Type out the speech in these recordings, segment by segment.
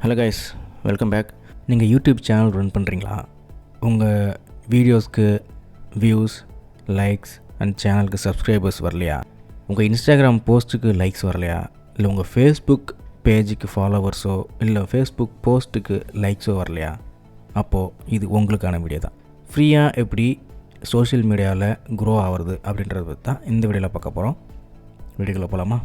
Hello guys, welcome back. நீங்கள் YouTube channel run பண்ணுறீங்களா? உங்கள் வீடியோஸ்க்கு வியூஸ், லைக்ஸ் அண்ட் சேனலுக்கு சப்ஸ்கிரைபர்ஸ் வரலையா? உங்கள் இன்ஸ்டாகிராம் போஸ்ட்டுக்கு லைக்ஸ் வரலையா? இல்லை உங்கள் ஃபேஸ்புக் பேஜுக்கு ஃபாலோவர்ஸோ இல்லை ஃபேஸ்புக் போஸ்ட்டுக்கு லைக்ஸோ வரலையா? அப்போது இது உங்களுக்கான வீடியோ தான். ஃப்ரீயாக எப்படி சோஷியல் மீடியாவில் க்ரோ ஆகிறது அப்படின்றத பற்றி தான் இந்த வீடியோவில் பார்க்க போகிறோம். வீடியோக்குள்ளே போகலாமா?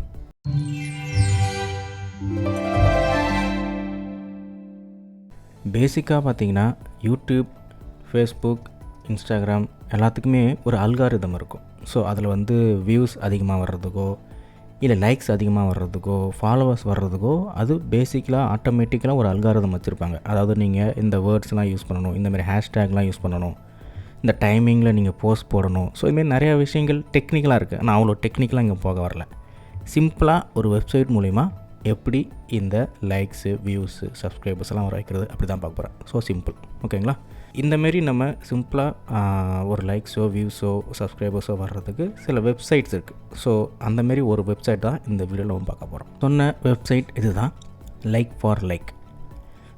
பேசிக்காக பார்த்தீங்கன்னா யூடியூப், ஃபேஸ்புக், இன்ஸ்டாகிராம் எல்லாத்துக்குமே ஒரு அல்காரிதம் இருக்கும். ஸோ அதில் வியூஸ் அதிகமாக வர்றதுக்கோ இல்லை லைக்ஸ் அதிகமாக வர்றதுக்கோ ஃபாலோவர்ஸ் வர்றதுக்கோ அது பேசிக்கலாக ஆட்டோமேட்டிக்கலாக ஒரு அல்காரிதம் வச்சுருப்பாங்க. அதாவது நீங்கள் இந்த வேர்ட்ஸ்லாம் யூஸ் பண்ணணும், இந்தமாதிரி ஹேஷ்டேக்லாம் யூஸ் பண்ணணும், இந்த டைமிங்கில் நீங்கள் போஸ்ட் போடணும். ஸோ இதுமாரி நிறையா விஷயங்கள் டெக்னிக்கலாக இருக்குது. நான் அவ்வளோ டெக்னிக்கலாக இங்கே போக வரல. சிம்பிளாக ஒரு வெப்சைட் மூலிமா எப்படி இந்த லைக்ஸு, வியூஸு, சப்ஸ்கிரைபர்ஸ் எல்லாம் வர வைக்கிறது அப்படி தான் பார்க்க போகிறேன். ஸோ சிம்பிள், ஓகேங்களா? இந்தமாரி நம்ம சிம்பிளாக ஒரு லைக்ஸோ, வியூஸோ, சப்ஸ்கிரைபர்ஸோ வர்றதுக்கு சில வெப்சைட்ஸ் இருக்குது. ஸோ அந்தமாரி ஒரு வெப்சைட் தான் இந்த வீடியோவில் நம்ம பார்க்க போகிறோம். சொன்ன வெப்சைட் இது தான், லைக் ஃபார் லைக்.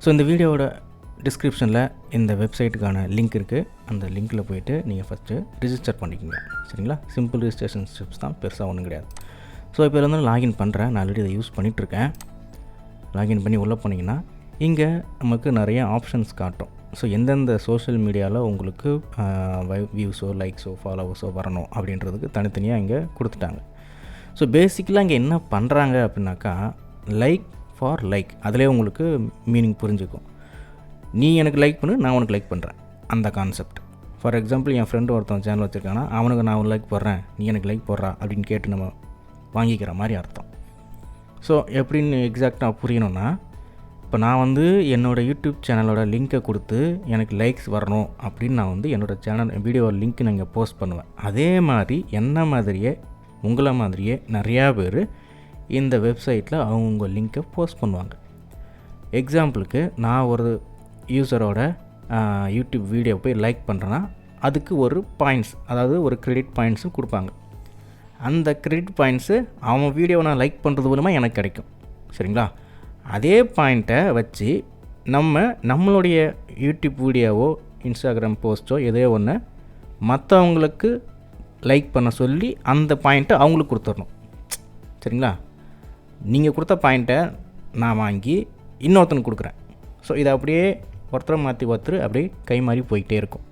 ஸோ இந்த வீடியோவோட டிஸ்கிரிப்ஷனில் இந்த வெப்சைட்டுக்கான லிங்க் இருக்குது. அந்த லிங்க்கில் போய்ட்டு நீங்கள் ஃபஸ்ட்டு ரிஜிஸ்டர் பண்ணிக்கோங்க, சரிங்களா? சிம்பிள் ரிஜிஸ்ட்ரேஷன் ஸ்டெப்ஸ் தான், பெருசாக ஒன்றும் கிடையாது. ஸோ இப்போ லாகின் பண்ணுறேன். நான் ஆல்ரெடி இதை யூஸ் பண்ணிகிட்ருக்கேன். லாகின் பண்ணி உள்ளே போனீங்கன்னா இங்கே நமக்கு நிறைய ஆப்ஷன்ஸ் காட்டும். ஸோ எந்தெந்த சோஷியல் மீடியாவில் உங்களுக்கு வியூஸோ, லைக்ஸோ, ஃபாலோவர்ஸோ வரணும் அப்படின்றதுக்கு தனித்தனியாக இங்கே கொடுத்துட்டாங்க. ஸோ பேசிக்கலாக இங்கே என்ன பண்ணுறாங்க அப்படின்னாக்கா, லைக் ஃபார் லைக். அதிலே உங்களுக்கு மீனிங் புரிஞ்சுக்கும். நீ எனக்கு லைக் பண்ணு, நான் உனக்கு லைக் பண்ணுறேன், அந்த concept. For example, N friend ஒருத்தன் சேனல் வச்சுருக்காங்கன்னா அவனுக்கு நான் லைக் போடுறேன், நீ எனக்கு லைக் போடுறா அப்படின்னு கேட்டு நம்ம வாங்கிக்கிற மாதிரி அர்த்தம். ஸோ எப்படின்னு எக்ஸாக்டாக புரியணும்னா, இப்போ நான் என்னோடய யூடியூப் சேனலோட லிங்க்கை கொடுத்து எனக்கு லைக்ஸ் வரணும் அப்படின்னு நான் என்னோடய சேனல் வீடியோ லிங்க் நான் இங்கே போஸ்ட் பண்ணுவேன். அதே மாதிரி என்ன மாதிரியே உங்களை மாதிரியே நிறையா பேர் இந்த வெப்சைட்டில் அவங்க லிங்க்கை போஸ்ட் பண்ணுவாங்க. எக்ஸாம்பிளுக்கு, நான் ஒரு யூஸரோட யூடியூப் வீடியோ போய் லைக் பண்ணுறேன்னா அதுக்கு ஒரு பாயிண்ட்ஸ், அதாவது ஒரு கிரெடிட் பாயிண்ட்ஸும் கொடுப்பாங்க. அந்த கிரெடிட் பாயிண்ட்ஸு அவன் வீடியோவை நான் லைக் பண்ணுறது மூலமாக எனக்கு கிடைக்கும், சரிங்களா? அதே பாயிண்ட்டை வச்சு நம்மளுடைய யூடியூப் வீடியோவோ, இன்ஸ்டாகிராம் போஸ்ட்டோ எதோ ஒன்று மற்றவங்களுக்கு லைக் பண்ண சொல்லி அந்த பாயிண்ட்டை அவங்களுக்கு கொடுத்துடணும், சரிங்களா? நீங்கள் கொடுத்த பாயிண்ட்டை நான் வாங்கி இன்னொருத்தனுக்கு கொடுக்குறேன். ஸோ இதை அப்படியே ஒருத்தரை மாற்றி ஒருத்தர் அப்படியே கை மாறி போய்கிட்டே இருக்கும்.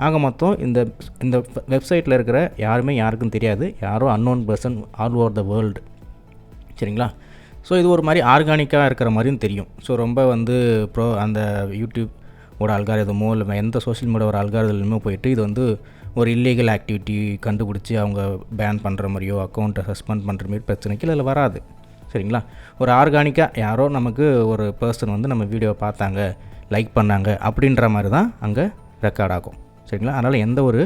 ஆக மொத்தம் இந்த வெப்சைட்டில் இருக்கிற யாருமே யாருக்கும் தெரியாது. யாரோ unknown person all over the world, சரிங்களா? ஸோ இது ஒரு மாதிரி ஆர்கானிக்காக இருக்கிற மாதிரியும் தெரியும். ஸோ ரொம்ப அந்த யூடியூபோட அல்காரிதமோ இல்லை எந்த சோஷியல் மீடியாவோட அல்காரிதமோ போயிட்டு இது ஒரு இல்லீகல் ஆக்டிவிட்டி கண்டுபிடிச்சி அவங்க பேன் பண்ணுற மாதிரியோ அக்கௌண்ட்டை சஸ்பெண்ட் பண்ணுற மாதிரி பிரச்சனைக்கு இதில் வராது, சரிங்களா? ஒரு ஆர்கானிக்காக யாரோ நமக்கு ஒரு பர்சன் நம்ம வீடியோவை பார்த்தாங்க, லைக் பண்ணாங்க அப்படின்ற மாதிரி தான் அங்கே ரெக்கார்ட் ஆகும், சரிங்களா? அதனால் எந்த ஒரு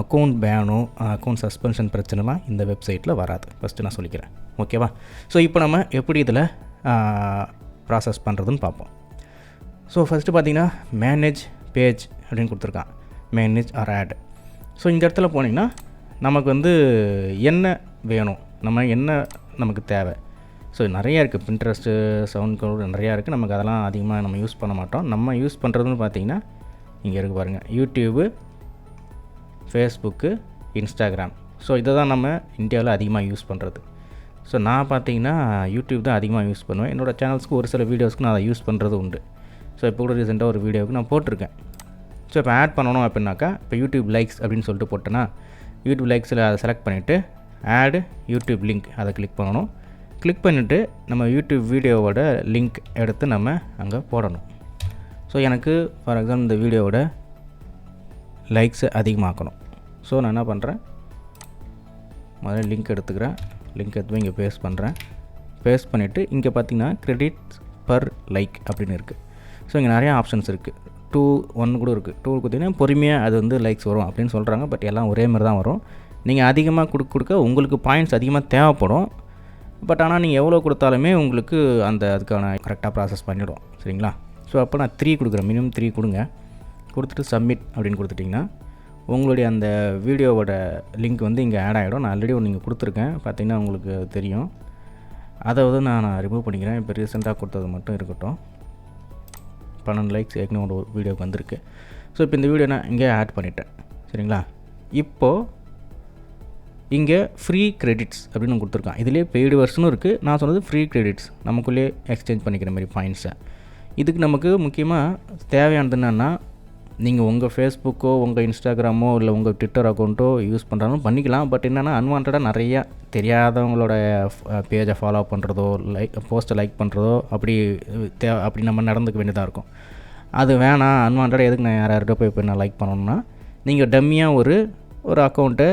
அக்கௌண்ட் பேனோ அக்கௌண்ட் சஸ்பென்ஷன் பிரச்சனைலாம் இந்த வெப்சைட்டில் வராது. ஃபஸ்ட்டு நான் சொல்லிக்கிறேன், ஓகேவா? ஸோ இப்போ நம்ம எப்படி இதில் ப்ராசஸ் பண்ணுறதுன்னு பார்ப்போம். ஸோ ஃபஸ்ட்டு பார்த்திங்கன்னா மேனேஜ் பேஜ் அப்படின்னு கொடுத்துருக்கான், மேனேஜ் ஆர் ஆட். ஸோ இந்த இடத்துல போனீங்கன்னா நமக்கு என்ன வேணும், நமக்கு தேவை. ஸோ நிறையா இருக்குது, பின்ட்ரெஸ்ட்டு, சவுண்ட் க்ளவுட் நிறையா இருக்குது. நமக்கு அதெல்லாம் அதிகமாக நம்ம யூஸ் பண்ண மாட்டோம். நம்ம யூஸ் பண்ணுறதுன்னு பார்த்திங்கன்னா இங்கே இருக்குது பாருங்கள், யூடியூபு, ஃபேஸ்புக்கு, இன்ஸ்டாகிராம். ஸோ இதை தான் நம்ம இந்தியாவில் அதிகமாக யூஸ் பண்ணுறது. ஸோ நான் பார்த்திங்கன்னா யூடியூப் தான் அதிகமாக யூஸ் பண்ணுவேன். என்னோடய சேனல்ஸ்க்கு ஒரு சில வீடியோஸ்க்கு நான் அதை யூஸ் பண்ணுறது உண்டு. ஸோ இப்போ கூட ரீசெண்டாக ஒரு வீடியோவுக்கு நான் போட்டிருக்கேன். ஸோ இப்போ ஆட் பண்ணணும் அப்படின்னாக்கா, இப்போ யூடியூப் லைக்ஸ் அப்படின்னு சொல்லிட்டு போட்டேன்னா யூடியூப் லைக்ஸில் அதை செலக்ட் பண்ணிவிட்டு ஆட் யூடியூப் லிங்க் அதை கிளிக் பண்ணணும். கிளிக் பண்ணிவிட்டு நம்ம யூடியூப் வீடியோவோட லிங்க் எடுத்து நம்ம அங்கே போடணும். ஸோ எனக்கு ஃபார் எக்ஸாம்பிள் இந்த வீடியோவோட லைக்ஸை அதிகமாக்கணும். ஸோ நான் என்ன பண்ணுறேன், முதல்ல லிங்க் எடுத்துக்கிறேன். லிங்க் எடுத்து இங்கே பேஸ்ட் பண்ணுறேன். பேஸ்ட் பண்ணிவிட்டு இங்கே பார்த்திங்கன்னா கிரெடிட் பர் லைக் அப்படின்னு இருக்குது. ஸோ இங்கே நிறையா ஆப்ஷன்ஸ் இருக்குது. 2, 1 கூட இருக்குது. 2 கொடுத்தீங்கன்னா பொறுமையாக அது லைக்ஸ் வரும் அப்படின்னு சொல்கிறாங்க. பட் எல்லாம் ஒரே மாதிரி தான் வரும். நீங்கள் அதிகமாக கொடுக்க உங்களுக்கு பாயிண்ட்ஸ் அதிகமாக தேவைப்படும். பட் ஆனால் நீங்கள் எவ்வளோ கொடுத்தாலுமே உங்களுக்கு அதுக்கான கரெக்டாக ப்ராசஸ் பண்ணிவிடும், சரிங்களா? ஸோ அப்போ நான் 3 கொடுக்குறேன், மினிமம் 3 கொடுங்க. கொடுத்துட்டு சப்மிட் அப்படின்னு கொடுத்துட்டிங்கன்னா உங்களுடைய அந்த வீடியோவோட லிங்க் இங்கே ஆட் ஆகிடும். நான் ஆல்ரெடி நீங்கள் கொடுத்துருக்கேன், பார்த்திங்கன்னா உங்களுக்கு தெரியும். அதை நான் ரிமூவ் பண்ணிக்கிறேன். இப்போ ரீசெண்டாக கொடுத்தது மட்டும் இருக்கட்டும். 12 லைக்ஸ் ஏற்கனவே ஒரு வீடியோக்கு வந்திருக்கு. ஸோ இப்போ இந்த வீடியோ நான் இங்கே ஆட் பண்ணிட்டேன். சரிங்களா? இப்போது இங்கே ஃப்ரீ கிரெடிட்ஸ் அப்படின்னு கொடுத்துருக்கான். இதிலே பெய்டு வெர்ஷனும் இருக்குது. நான் சொன்னது ஃப்ரீ கிரெடிட்ஸ், நமக்குள்ளே எக்ஸ்சேஞ்ச் பண்ணிக்கிற மாதிரி பாயிண்ட்ஸை. இதுக்கு நமக்கு முக்கியமாக தேவையானது என்னென்னா, நீங்கள் உங்கள் ஃபேஸ்புக்கோ உங்கள் இன்ஸ்டாகிராமோ இல்லை உங்கள் ட்விட்டர் அக்கௌண்ட்டோ யூஸ் பண்ணுறாலும் பண்ணிக்கலாம். பட் என்னென்னா அன்வான்டாக நிறையா தெரியாதவங்களோட பேஜை ஃபாலோ பண்ணுறதோ போஸ்ட்டை லைக் பண்ணுறதோ அப்படி நம்ம நடந்துக்க வேண்டியதாக இருக்கும். அது வேணாம். அன்வான்டாக எதுக்கு நான் யார்கிட்ட போய் நான் லைக் பண்ணணும்னா, நீங்கள் டம்மியாக ஒரு அக்கௌண்ட்டை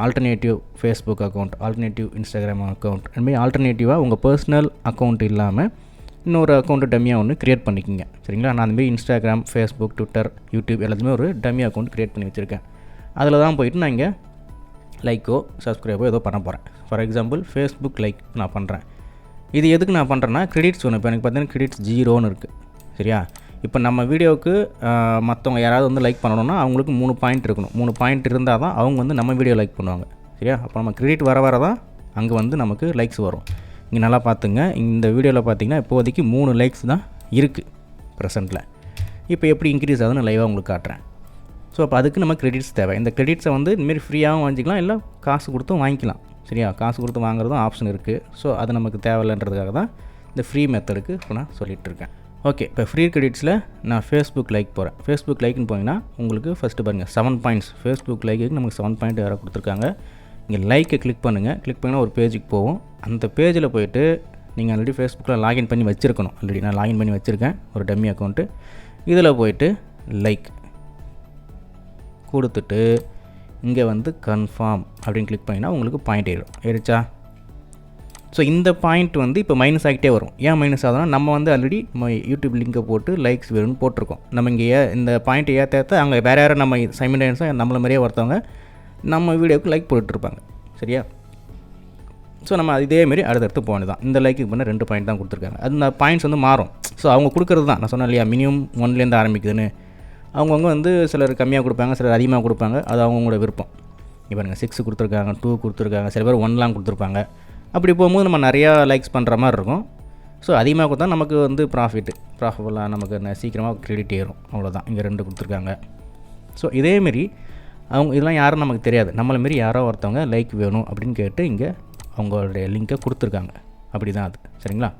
alternative Facebook account, alternative Instagram account, அதுமாதிரி ஆல்டர்னேட்டிவாக உங்கள் பர்சனல் அக்கௌண்ட் இல்லாமல் இன்னொரு அக்கௌண்ட்டு டம்மியாக ஒன்று க்ரியேட் பண்ணிக்கோங்க. சரிங்களா? நான் அந்தமாரி இன்ஸ்டாகிராம், ஃபேஸ்புக், ட்விட்டர், யூடியூப் எல்லாத்துலேயுமே ஒரு டம்மி அக்கௌண்ட் க்ரியேட் பண்ணி வச்சுருக்கேன். அதில் தான் போய்ட்டு நான் இங்கே லைக்கோ சப்ஸ்கிரைபோ ஏதோ பண்ண போகிறேன். ஃபார் எக்ஸாம்பிள் ஃபேஸ்புக் லைக் நான் பண்ணுறேன். இது எதுக்கு நான் பண்ணுறேன்னா, கிரெடிட்ஸ் ஒன்று. இப்போ எனக்கு பார்த்தீங்கன்னா கிரெடிட்ஸ் 0ன்னு இருக்குது. சரியா? இப்போ நம்ம வீடியோவுக்கு மற்றவங்க யாராவது லைக் பண்ணணும்னா அவங்களுக்கு 3 பாயிண்ட் இருக்கணும். 3 பாயிண்ட் இருந்தால் தான் அவங்க நம்ம வீடியோ லைக் பண்ணுவாங்க. சரியா? அப்போ நம்ம கிரெடிட் வர தான் அங்கே நமக்கு லைக்ஸ் வரும். இங்கே நல்லா பார்த்துங்க. இந்த வீடியோவில் பார்த்தீங்கன்னா இப்போதைக்கு 3 லைக்ஸ் தான் இருக்குது ப்ரெசென்ட்டில். இப்போ எப்படி இன்க்ரீஸ் ஆகுதுன்னு லைவாக உங்களுக்கு காட்டுறேன். ஸோ அப்போ அதுக்கு நம்ம கிரெடிட்ஸ் தேவை. இந்த கிரெடிட்ஸை இந்தமாரி ஃப்ரீயாகவும் வாங்கிக்கலாம், இல்லை காசு கொடுத்தும் வாங்கிக்கலாம். சரியா? காசு கொடுத்து வாங்குறதும் ஆப்ஷன் இருக்குது. ஸோ அது நமக்கு தேவையில்லைன்றதுக்காக தான் இந்த ஃப்ரீ மெத்தடுக்கு இப்போ நான் சொல்லிகிட்ருக்கேன். ஓகே, இப்போ ஃப்ரீ கிரெடிட்ஸில் நான் ஃபேஸ்புக் லைக் போகிறேன். ஃபேஸ்புக் லைக்னு போனீங்கன்னா உங்களுக்கு ஃபஸ்ட்டு பாருங்கள் 7 பாயிண்ட்ஸ். ஃபேஸ்புக் லைக்கு நமக்கு 7 பாயிண்ட் யாராவது கொடுத்துருக்காங்க. இங்கே லைக்கை கிளிக் பண்ணுங்கள். கிளிக் பண்ணிங்கன்னா ஒரு பேஜுக்கு போகும். அந்த பேஜில் போய்ட்டு நீங்கள் ஆல்ரெடி ஃபேஸ்புக்கில் லாகின் பண்ணி வச்சுருக்கணும். ஆல்ரெடி நான் லாகின் பண்ணி வச்சுருக்கேன் ஒரு டம்மி அக்கௌண்ட்டு. இதில் போய்ட்டு லைக் கொடுத்துட்டு இங்கே கன்ஃபார்ம் அப்படின்னு கிளிக் பண்ணிங்கன்னா உங்களுக்கு பாயிண்ட் ஏறிச்சா? ஸோ இந்த பாயிண்ட் இப்போ மைனஸ் ஆகிட்டே வரும். ஏன் மைனஸ் ஆகுதுன்னா, நம்ம ஆல்ரெடி நம்ம யூடியூப் லிங்கை போட்டு லைக்ஸ் வேணும்னு போட்டிருக்கோம். நம்ம இங்கே இந்த பாயிண்ட் ஏற்ற அங்கே வேறு யாரும் நம்ம சைமல்டேனியஸாக நம்மளை மாதிரியே ஒருத்தவங்க நம்ம வீடியோவுக்கு லைக் போட்டுட்ருப்பாங்க. சரியா? ஸோ நம்ம இதேமாரி அடுத்தடுத்து போனது தான். இந்த லைக்கு பண்ண 2 பாயிண்ட் தான் கொடுத்துருக்காங்க. அந்த பாயிண்ட்ஸ் மாறும். ஸோ அவங்க கொடுக்குறது தான் நான் சொன்னேன் இல்லையா, மினிமம் 1லேருந்து ஆரம்பிக்குதுன்னு. அவங்கவுங்க சிலர் கம்மியாக கொடுப்பாங்க, சிலர் அதிகமாக கொடுப்பாங்க. அது அவங்களோட விருப்பம். இப்போ நீங்கள் 6 கொடுத்துருக்காங்க, 2 கொடுத்துருக்காங்க, சில பேர் 1லாம் கொடுத்துருப்பாங்க. அப்படி போகும்போது நம்ம நிறையா லைக்ஸ் பண்ணுற மாதிரி இருக்கும். ஸோ அதிகமாக கொடுத்தா நமக்கு ப்ராஃபிட்ஃபுல்லாக நமக்கு சீக்கிரமாக கிரெடிட் ஏறும். அவ்வளோதான். இங்கே 2 கொடுத்துருக்காங்க. ஸோ இதேமாரி இதெல்லாம் யாரும் நமக்கு தெரியாது. நம்மளை மாரி யாரோ ஒருத்தவங்க லைக் வேணும் அப்படின்னு கேட்டு இங்கே அவங்களுடைய லிங்க்கை கொடுத்துருக்காங்க. அப்படி தான் அது. சரிங்களா?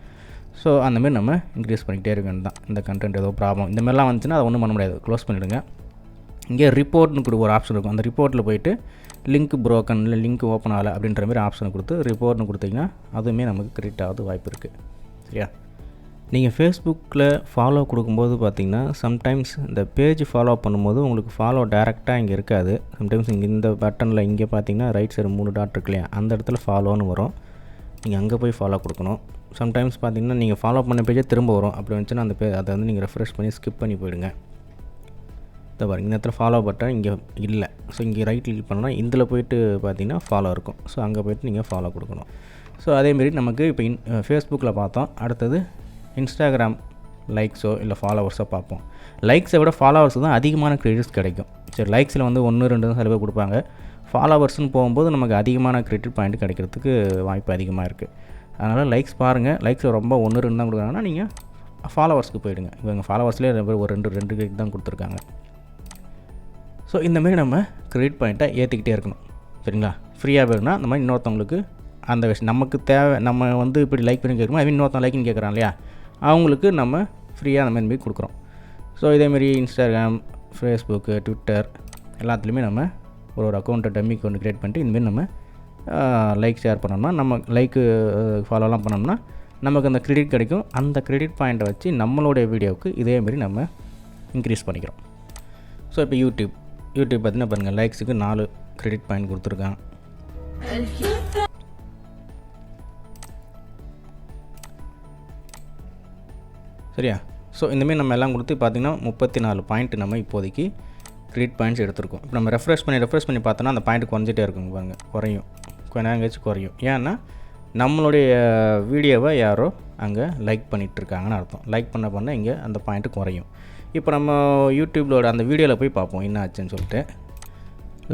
ஸோ அந்தமாரி நம்ம இன்க்ரீஸ் பண்ணிக்கிட்டே இருக்க வேண்டியது தான். இந்த கண்டென்ட் ஏதோ ப்ராப்ளம் இந்த மாதிரிலாம் வந்துச்சுன்னா அதை ஒன்றும் பண்ண முடியாது. க்ளோஸ் பண்ணிவிடுங்க. இங்கே ரிப்போர்ட்னு கூட ஒரு ஆப்ஷன் இருக்கும். அந்த ரிப்போர்ட்டில் போய்ட்டு லிங்க் ப்ரோக்கன் இல்லை லிங்க் ஓப்பன் ஆகலை அப்படின்ற மாதிரி ஆப்ஷனை கொடுத்து ரிப்போர்ட்னு கொடுத்தீங்கன்னா அதுவுமே நமக்கு கிரெடிட் ஆகுது வாய்ப்பு இருக்குது. சரியா? நீங்கள் ஃபேஸ்புக்கில் ஃபாலோ கொடுக்கும்போது பார்த்தீங்கன்னா சம்டைம்ஸ் இந்த பேஜ் ஃபாலோ பண்ணும்போது உங்களுக்கு ஃபாலோ டேரெக்டாக இங்கே இருக்காது. சம்டைம்ஸ் இங்கே இந்த பட்டனில் இங்கே பார்த்தீங்கன்னா ரைட் சைடு 3 டாட் இருக்கு இல்லையா, அந்த இடத்துல ஃபாலோன்னு வரும். நீங்கள் அங்கே போய் ஃபாலோ கொடுக்கணும். சம்டைம்ஸ் பார்த்தீங்கன்னா நீங்கள் ஃபாலோ பண்ண பேஜே திரும்ப வரும். அப்படி வந்துச்சுன்னா அந்த அதை நீங்கள் ரெஃப்ரெஷ் பண்ணி ஸ்கிப் பண்ணி போயிடுங்க. இதை பாருங்க, இந்த இடத்துல ஃபாலோ பட்டன் இங்கே இல்லை. ஸோ இங்கே ரைட் கிளிக் பண்ணால் இதில் போய்ட்டு பார்த்தீங்கன்னா ஃபாலோ இருக்கும். ஸோ அங்கே போய்ட்டு நீங்கள் ஃபாலோ கொடுக்கணும். ஸோ அதேமாரி நமக்கு இப்போ ஃபேஸ்புக்கில் பார்த்தோம். அடுத்தது இன்ஸ்டாகிராம் லைக்ஸோ இல்லை ஃபாலோவர்ஸோ பார்ப்போம். லைக்ஸை விட ஃபாலோவர்ஸ் தான் அதிகமான கிரெடிட்ஸ் கிடைக்கும். சரி, லைக்ஸில் 1, 2 தான் சில பேர் கொடுப்பாங்க. ஃபாலோவர்ஸ்னு போகும்போது நமக்கு அதிகமான கிரெடிட் பாயிண்ட் கிடைக்கிறதுக்கு வாய்ப்பு அதிகமாக இருக்குது. அதனால் லைக்ஸ் பாருங்கள். லைக்ஸில் ரொம்ப 1, 2 தான் கொடுக்குறாங்கன்னா நீங்கள் ஃபாலோவர்ஸ்க்கு போயிடுங்க. இப்போ எங்கள் ஃபாலோவர்ஸ்லேயே ஒரு 2 கிரெடிட் தான் கொடுத்துருக்காங்க. ஸோ இந்தமாரி நம்ம கிரெடிட் பாயிண்ட்டை ஏற்றிக்கிட்டே இருக்கணும். சரிங்களா? ஃப்ரீயாக வேணும்னா இந்த மாதிரி இன்னொருத்தவங்களுக்கு அந்த விஷயம் நமக்கு தேவை. நம்ம இப்படி லைக் பண்ணி கேட்குறோம், அது இன்னொருத்தவங்க லைக்னு கேட்குறான் இல்லையா, அவங்களுக்கு நம்ம ஃப்ரீயாக அந்த மாதிரி கொடுக்குறோம். ஸோ இதேமாரி இன்ஸ்டாகிராம், ஃபேஸ்புக்கு, ட்விட்டர் எல்லாத்துலேயுமே நம்ம ஒரு அக்கௌண்ட்டை டம்மி அக்கௌண்ட் க்ரியேட் பண்ணிட்டு இந்தமாரி நம்ம லைக் ஷேர் பண்ணோம்னா, நம்ம லைக்கு ஃபாலோலாம் பண்ணோம்னா நமக்கு அந்த கிரெடிட் கிடைக்கும். அந்த கிரெடிட் பாயிண்ட்டை வச்சு நம்மளுடைய வீடியோவுக்கு இதேமாரி நம்ம இன்க்ரீஸ் பண்ணிக்கிறோம். ஸோ இப்போ யூடியூப் பார்த்தீங்கன்னா பாருங்கள், லைக்ஸுக்கு 4 கிரெடிட் பாயிண்ட் கொடுத்துருக்கான். சரியா? ஸோ இந்தமாரி நம்ம எல்லாம் கொடுத்து பார்த்திங்கன்னா 34 பாயிண்ட் நம்ம இப்போதைக்கு கிரெடிட் பாயிண்ட்ஸ் எடுத்துருக்கோம். இப்போ நம்ம ரெஃப்ரெஷ் பண்ணி பார்த்தோன்னா அந்த பாயிண்ட் குறைஞ்சிட்டே இருக்குங்க பாருங்கள். குறையும், கொஞ்ச நேரம் கழிச்சு குறையும். ஏன்னா நம்மளுடைய வீடியோவை யாரோ அங்கே லைக் பண்ணிகிட்ருக்காங்கன்னு அர்த்தம். லைக் பண்ண இங்கே அந்த பாயிண்ட்டு குறையும். இப்போ நம்ம யூடியூப்லோட அந்த வீடியோவில் போய் பார்ப்போம் என்ன ஆச்சுன்னு சொல்லிட்டு.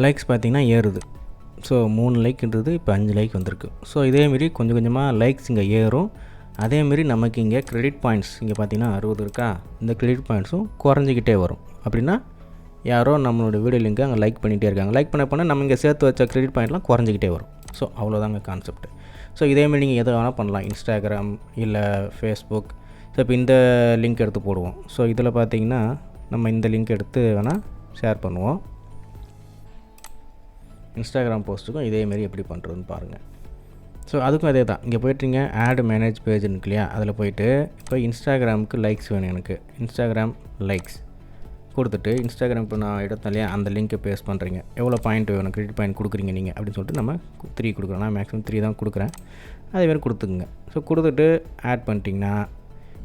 லைக்ஸ் பார்த்திங்கன்னா ஏறுது. ஸோ 3 லைக்ன்றது இப்போ 5 லைக் வந்திருக்கு. ஸோ இதேமாரி கொஞ்சம் கொஞ்சமாக லைக்ஸ் இங்கே ஏறும். அதேமாரி நமக்கு இங்கே கிரெடிட் பாயிண்ட்ஸ் இங்கே பார்த்திங்கன்னா 60 இருக்கா, இந்த கிரெடிட் பாயிண்ட்ஸும் குறைஞ்சிக்கிட்டே வரும். அப்படின்னா யாரோ நம்மளோட வீடியோ லிங்க்கை அங்கே லைக் பண்ணிகிட்டே இருக்காங்க. லைக் பண்ண நம்ம இங்கே சேர்த்து வச்ச கிரெடிட் பாயிண்ட்லாம் குறைஞ்சிக்கிட்டே வரும். ஸோ அவ்வளோதாங்க கான்செப்ட். ஸோ இதேமாரி நீங்கள் எதை வேணால் பண்ணலாம். இன்ஸ்டாகிராம் இல்லை ஃபேஸ்புக். ஸோ இப்போ இந்த லிங்க் எடுத்து போடுவோம். ஸோ இதில் பார்த்திங்கன்னா நம்ம இந்த லிங்க் எடுத்து வேணால் ஷேர் பண்ணுவோம். இன்ஸ்டாகிராம் போஸ்ட்டுக்கும் இதேமாரி எப்படி பண்ணுறதுன்னு பாருங்கள். ஸோ அதுக்கும் அதே தான். இங்கே போய்ட்டுங்க ஆட் மேனேஜ் பேஜ்னு இருக்கு இல்லையா, அதில் போய்ட்டு இப்போ இன்ஸ்டாகிராமுக்கு லைக்ஸ் வேணும் எனக்கு. இன்ஸ்டாகிராம் லைக்ஸ் கொடுத்துட்டு இன்ஸ்டாகிராம் இப்போ நான் எடுத்தேன் இல்லையா, அந்த லிங்க்கை பேஸ்ட் பண்ணுறீங்க. எவ்வளோ பாயிண்ட் வேணும், கிரெடிட் பாயிண்ட் கொடுக்குறீங்க நீங்கள் அப்படின்னு சொல்லிட்டு நம்ம 3 கொடுக்குறோம். நான் மேக்ஸிமம் 3 தான் கொடுக்குறேன். அதேமாதிரி கொடுத்துக்குங்க. ஸோ கொடுத்துட்டு ஆட் பண்ணிட்டிங்கன்னா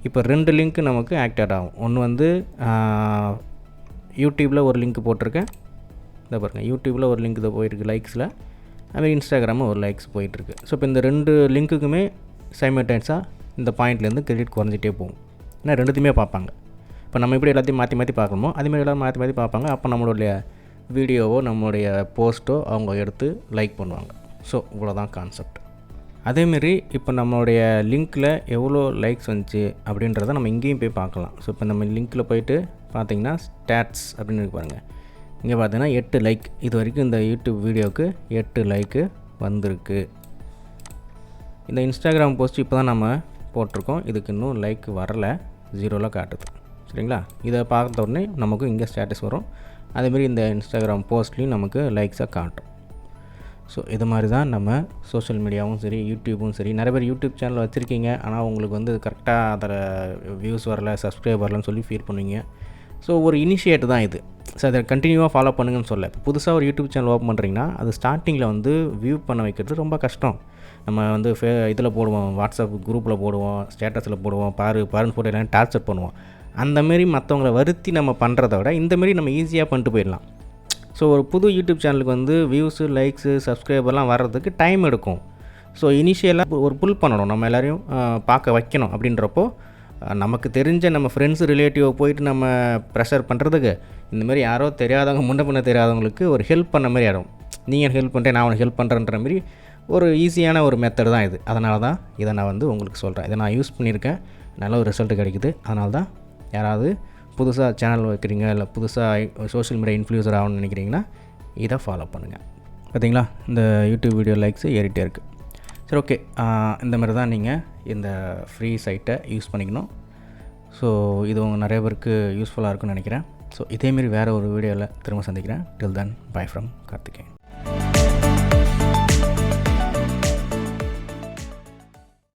இப்போ 2 லிங்க்கு நமக்கு ஆக்டிவேட் ஆகும். ஒன்று வந்து யூடியூப்பில் ஒரு லிங்க் போட்டிருக்கேன், இதை பாருங்கள். யூடியூப்பில் ஒரு லிங்க் இதை போயிருக்கு லைக்ஸில். அதுமாதிரி இன்ஸ்டாகிராமில் ஒரு லைக்ஸ் போயிட்டுருக்கு. ஸோ இப்போ இந்த 2 லிங்க்குக்குமே சைமல்டேனியஸாக இந்த பாயிண்ட்லேருந்து கிரெடிட் குறைஞ்சிட்டே போகும். ஏன்னா 2த்தையுமே பார்ப்பாங்க. இப்போ நம்ம எப்படி எல்லாத்தையும் மாற்றி மாற்றி பார்க்கணுமோ அதேமாதிரி எல்லோரும் மாற்றி மாற்றி பார்ப்பாங்க. அப்போ நம்மளுடைய வீடியோவோ நம்மளுடைய போஸ்ட்டோ அவங்க எடுத்து லைக் பண்ணுவாங்க. ஸோ இவ்வளோதான் கான்செப்ட். அதேமாரி இப்போ நம்மளுடைய லிங்க்கில் எவ்வளோ லைக்ஸ் வந்துச்சு அப்படின்றத நம்ம இங்கேயும் போய் பார்க்கலாம். ஸோ இப்போ நம்ம லிங்க்கில் போய்ட்டு பார்த்திங்கன்னா ஸ்டாட்ஸ் அப்படின்னு இருக்கு பாருங்கள். இங்கே பார்த்தீங்கன்னா 8 லைக். இது வரைக்கும் இந்த யூடியூப் வீடியோவுக்கு 8 லைக்கு வந்திருக்கு. இந்த இன்ஸ்டாகிராம் போஸ்ட் இப்போ தான் நம்ம போட்டிருக்கோம். இதுக்கு இன்னும் லைக் வரலை, 0ல் காட்டுது. சரிங்களா? இதை பார்த்த உடனே நமக்கு இங்கே ஸ்டேட்டஸ் வரும். அதேமாரி இந்த இன்ஸ்டாகிராம் போஸ்ட்லேயும் நமக்கு லைக்ஸாக காட்டும். ஸோ இது மாதிரி தான் நம்ம சோஷியல் மீடியாவும் சரி யூடியூப்பும் சரி. நிறைய பேர் யூடியூப் சேனல் வச்சுருக்கீங்க, ஆனால் உங்களுக்கு வந்து கரெக்டாக அதில் வியூஸ் வரல, சப்ஸ்கிரைப் வரலன்னு சொல்லி ஃபீல் பண்ணுவீங்க. ஸோ ஒரு இனிஷியேட் தான் இது. ஸோ அதை கண்டினியூவாக ஃபாலோ பண்ணுங்கன்னு சொல்ல. இப்போ புதுசாக ஒரு யூடியூப் சேனல் ஓப்பன் பண்ணுறீங்கன்னா அது ஸ்டார்டிங்கில் வந்து வியூ பண்ண வைக்கிறது ரொம்ப கஷ்டம். நம்ம வந்து இதில் போடுவோம், வாட்ஸ்அப் குரூப்பில் போடுவோம், ஸ்டேட்டஸில் போடுவோம், பாருன்னு போட்டு எல்லாம் டார்ச்சர் பண்ணுவோம். அந்தமாரி மற்றவங்கள வருத்தி நம்ம பண்ணுறத விட இந்தமாரி நம்ம ஈஸியாக பண்ணிட்டு போயிடலாம். ஸோ ஒரு புது யூடியூப் சேனலுக்கு வந்து வியூஸு, லைக்ஸு, சப்ஸ்கிரைபர்லாம் வர்றதுக்கு டைம் எடுக்கும். ஸோ இனிஷியலாக ஒரு புல் பண்ணணும், நம்ம எல்லோரையும் பார்க்க வைக்கணும். அப்படின்றப்போ நமக்கு தெரிஞ்ச நம்ம ஃப்ரெண்ட்ஸு ரிலேட்டிவை போயிட்டு நம்ம ப்ரெஷர் பண்ணுறதுக்கு இந்தமாரி யாரோ தெரியாதவங்க, முன்ன பின்ன தெரியாதவங்களுக்கு ஒரு ஹெல்ப் பண்ண மாதிரி ஆகிடும். நீங்கள் ஹெல்ப் பண்ணுறேன், நான் உனக்கு ஹெல்ப் பண்ணுறேன்ற மாதிரி ஒரு ஈஸியான ஒரு மெத்தட் தான் இது. அதனால தான் இதை நான் வந்து உங்களுக்கு சொல்கிறேன். இதை நான் யூஸ் பண்ணியிருக்கேன், நல்ல ஒரு ரிசல்ட் கிடைக்குது. அதனால தான் யாராவது புதுசாக சேனல் வைக்கிறீங்க, இல்லை புதுசாக சோஷியல் மீடியா இன்ஃப்ளூயன்சர் ஆகணும்னு நினைக்கிறீங்கன்னா இதை ஃபாலோ பண்ணுங்கள். பார்த்தீங்களா, இந்த யூடியூப் வீடியோ லைக்ஸு ஏறிட்டே இருக்குது. சரி, ஓகே. இந்த மாதிரி தான் நீங்கள் இந்த ஃப்ரீ சைட்டை யூஸ் பண்ணிக்கணும். ஸோ இது உங்கள் நிறைய பேருக்கு யூஸ்ஃபுல்லாக இருக்குன்னு நினைக்கிறேன். ஸோ இதேமாரி வேறு ஒரு வீடியோவில் திரும்ப சந்திக்கிறேன். டில் தென், பை ஃப்ரம் கார்த்திகேயன்.